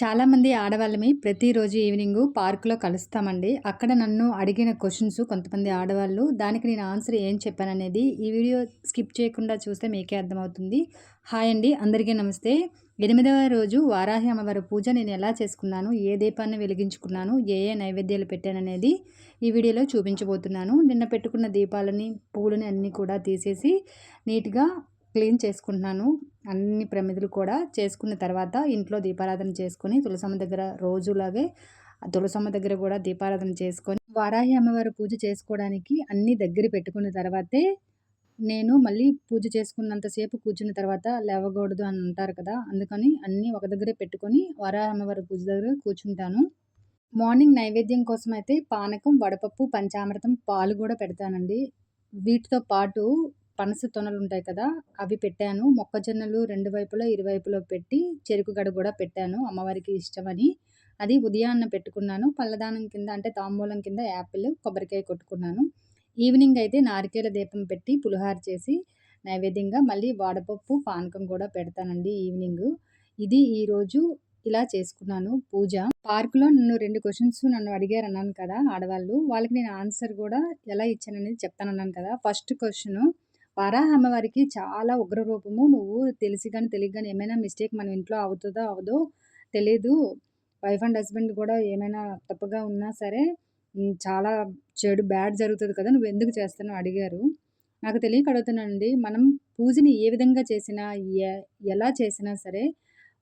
చాలామంది ఆడవాళ్ళమి ప్రతిరోజు ఈవినింగు పార్క్‌లో కలుస్తామండి. అక్కడ నన్ను అడిగిన క్వెషన్స్ కొంతమంది ఆడవాళ్ళు, దానికి నేను ఆన్సర్ ఏం చెప్పాననేది ఈ వీడియో స్కిప్ చేయకుండా చూస్తే మీకే అర్థమవుతుంది. హాయ్ అండి, అందరికీ నమస్తే. 8వ రోజు వారాహి అమ్మవారి పూజ నేను ఎలా చేసుకున్నాను, ఏ దీపాన్ని వెలిగించుకున్నాను, ఏ ఏ నైవేద్యాలు పెట్టాననేది ఈ వీడియోలో చూపించబోతున్నాను. నిన్న పెట్టుకున్న దీపాలని, పువ్వులని అన్నీ కూడా తీసేసి నీట్‌గా క్లీన్ చేసుకుంటున్నాను. అన్ని ప్రమిదలు కూడా చేసుకున్న తర్వాత ఇంట్లో దీపారాధన చేసుకొని తులసమ్మ దగ్గర రోజులాగే తులసమ్మ దగ్గర కూడా దీపారాధన చేసుకొని వారాహి అమ్మవారి పూజ చేసుకోవడానికి అన్నీ దగ్గర పెట్టుకున్న తర్వాతే నేను మళ్ళీ పూజ చేసుకున్నంతసేపు కూర్చున్న తర్వాత లేవకూడదు అని అంటారు కదా, అందుకని అన్నీ ఒక దగ్గరే పెట్టుకొని వారాహి అమ్మవారి పూజ దగ్గర కూర్చుంటాను. మార్నింగ్ నైవేద్యం కోసం అయితే పానకం, వడపప్పు, పంచామృతం, పాలు కూడా పెడతానండి. వీటితో పాటు పనస తొనలుంటాయి కదా, అవి పెట్టాను. మొక్కజొన్నలు 2 వైపులా ఇరువైపులా పెట్టి చెరుకు గడ కూడా పెట్టాను అమ్మవారికి ఇష్టమని. అది ఉదయాన్న పెట్టుకున్నాను. పల్లదానం కింద అంటే తాంబూలం కింద యాపిల్, కొబ్బరికాయ కొట్టుకున్నాను. ఈవినింగ్ అయితే నారికేల దీపం పెట్టి పులిహోర చేసి నైవేద్యంగా మళ్ళీ వడపప్పు, పానకం కూడా పెడతానండి ఈవినింగు. ఇది ఈరోజు ఇలా చేసుకున్నాను పూజ. పార్క్‌లో నన్ను 2 క్వెషన్స్ నన్ను అడిగారన్నాను కదా ఆడవాళ్ళు. వాళ్ళకి నేను ఆన్సర్ కూడా ఎలా ఇచ్చాననేది చెప్తానన్నాను కదా. ఫస్ట్ క్వెషను, వరాహ అమ్మవారికి చాలా ఉగ్ర రూపము. నువ్వు తెలిసి గాని, తెలియక గాని ఏమైనా మిస్టేక్ మన ఇంట్లో అవుతదో, అవ్వదో తెలీదు. వైఫ్ అండ్ హస్బెండ్ కూడా ఏమైనా తప్పుగా ఉన్నా సరే చాలా బ్యాడ్ జరుగుతది కదా, నువ్వెందుకు చేస్తున్నావు అడిగారు. నాకు తెలియక అడుగుతున్నానండి. మనం పూజని ఏ విధంగా చేసినా, ఎ ఎలా చేసినా సరే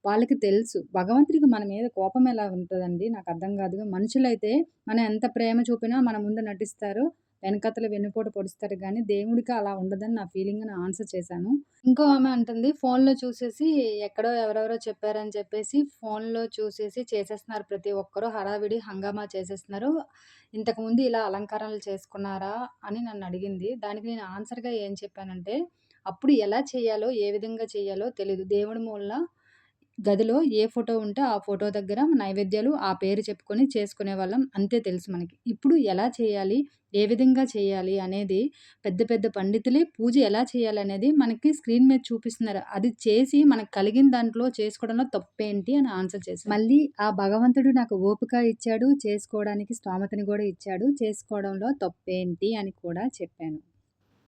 వాళ్ళకి తెలుసు. భగవంతుడికి మన మీద కోపం ఎలా ఉంటదండి నాకర్థం కాదు. మనుషులైతే మనం ఎంత ప్రేమ చూపినా మన ముందు నటిస్తారు. వెనకాతల వెన్నుపోటు పొడుస్తారు గానీ, దేవుడికి అలా ఉండదని నా ఫీలింగ్ అని ఆన్సర్ చేశాను. ఇంకో ఆమె అంటుంది, ఫోన్‌లో చూసేసి ఎక్కడో ఎవరెవరో చెప్పారని చెప్పేసి ఫోన్‌లో చూసేసి చేసేస్తున్నారు ప్రతి ఒక్కరు. హడావిడి, హంగామా చేసేస్తున్నారు. ఇంతకుముందు ఇలా అలంకరణలు చేసుకున్నారా అని నన్నడిగింది. దానికి నేను ఆన్సర్‌గా ఏం చెప్పానంటే, అప్పుడు ఎలా చేయాలో, ఏ విధంగా చేయాలో తెలీదు. దేవుడి మూల గదిలో ఏ ఫోటో ఉంటే ఆ ఫోటో దగ్గర నైవేద్యాలు ఆ పేరు చెప్పుకొని చేసుకునేవాళ్ళం. అంతే తెలుసు మనకి. ఇప్పుడు ఎలా చేయాలి, ఏ విధంగా చేయాలి అనేది పెద్ద పెద్ద పండితులే పూజ ఎలా చేయాలనేది మనకి స్క్రీన్ మీద చూపిస్తున్నారు. అది చేసి మనకు కలిగిన దాంట్లో చేసుకోవడంలో తప్పేంటి అని ఆన్సర్ చేశాను. మళ్ళీ ఆ భగవంతుడు నాకు ఓపిక ఇచ్చాడు. చేసుకోవడానికి స్తోమతని కూడా ఇచ్చాడు. చేసుకోవడంలో తప్పేంటి అని కూడా చెప్పాను.